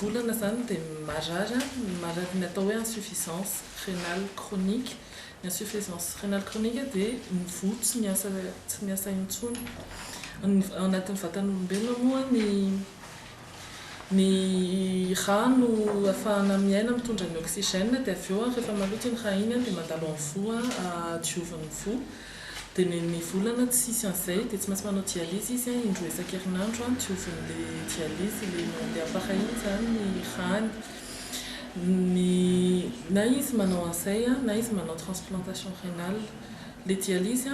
volana zany dia marary ny atao hoe insuffisance rénale chronique. Ny insuffisance rénale chronique dia ny vo tsy miasa intsony. Ao anatin'ny vatan'olombelona moa ny rano ahafahana miaina mitondra ny oxygène dia avy eo rehefa maloto iny raha iny dia mandalo amin'ny vo diovan'ny vo. Dia ny volana tsy sisy an'izay dia tsy maintsy manao dialyse izy indroa isan-kerinandro diovin'ilay dialyse ilay appareil zany ny rany. Na izy manao an'izay na izy manao transplantation rénale. Le dialyse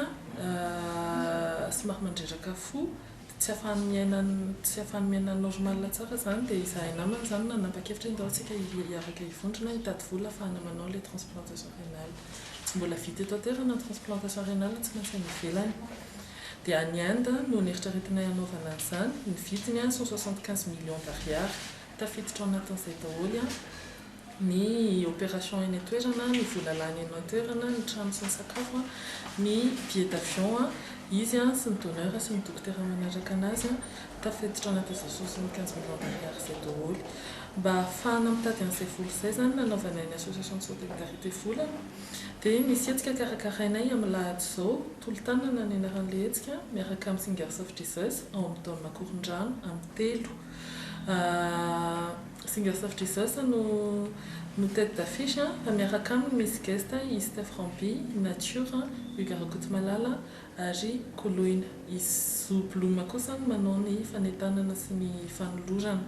somary mandreraka fo tsy ahafahany miaina normal tsara zany dia izahay namana zany nanapa-kevitra ndao antsika hiaraka hivondrona hitady vola ahafahana manao le transplantation rénale. Tsy mbola vita eto an-toerana ny transplantation rénale tsy maintsy any ivelany. Dia any Inde no nieritreretinay hanaovana an'izany. Ny vidiny 175 millions d'ariary. Tafiditra ao anatin'izay daholo ny opération eny an-toerana, ny vola lany eny an-toerana, ny trano sy ny sakafo, ny billet d'avion, izy sy ny donneur sy ny dokotera manaraka anazy tafiditra ao anatin'izay 75 millions d'ariary izay daholo. Mba ahafahana mitady an'izay vola izay zany nanaovana ny association de solidarité volana. Dia misy hetsika karakarainay amin'ny lahady izao, tolo-tanana ny anaran'ilay hetsika, miaraka amin'ny Singers of Jesus ao amin'ny taona Makorondrano amin'ny 3. Singers of Jesus no tête d'affiche fa miaraka aminy misy guest i Steph Rampi, Nature, Hugo Rakotomalala ary Koloina. Izy Bloma kosa manao ny fanentanana sy ny fanolorana.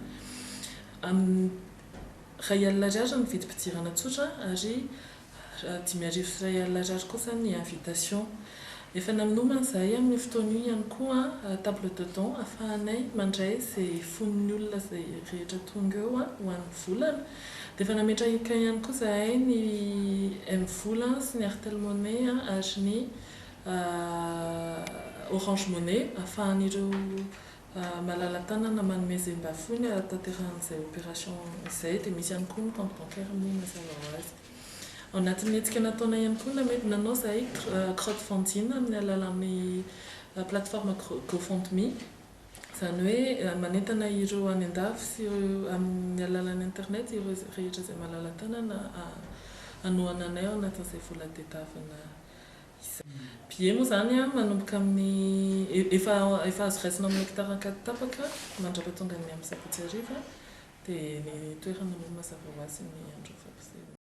Ray alina ariary ny vidim-pidirana tsotra ary 5,000 ariary kosa ny invitation. Efa naminoma izay amin'ny fotoana io ihany koa table de don ahafahanay mandray izay fon'ny olona izay rehetra tonga eo ho an'ny volana. Dia efa nametraka ihany koa izahay ny M-vola sy ny Airtel Money ary ny Orange Money ahafahan'ireo malala tanana manome izay mba fony tanteran'izay opération izay. Dia misy ihany koa ny compte bancaire moa mazava ho azy. Ao anatin'ny hetsika nataona ihany koa nanao izahay crowdfunding amin'ny alalan'ny plateforme GoFundMe. Izany hoe manentana ireo any an-dafy sy amin'ny alalan'ny internet ireo rehetra izay malala tanana hanohana anay ao anatin'izay vola tadiavina izay. Billet moa zany manomboka amin'ny efa azo raisina amin'ny hectare 4 tapaka mandrapatonga ny amin'ny 7 dia ny toerana moa mazava ho azy ny andro fampiasana.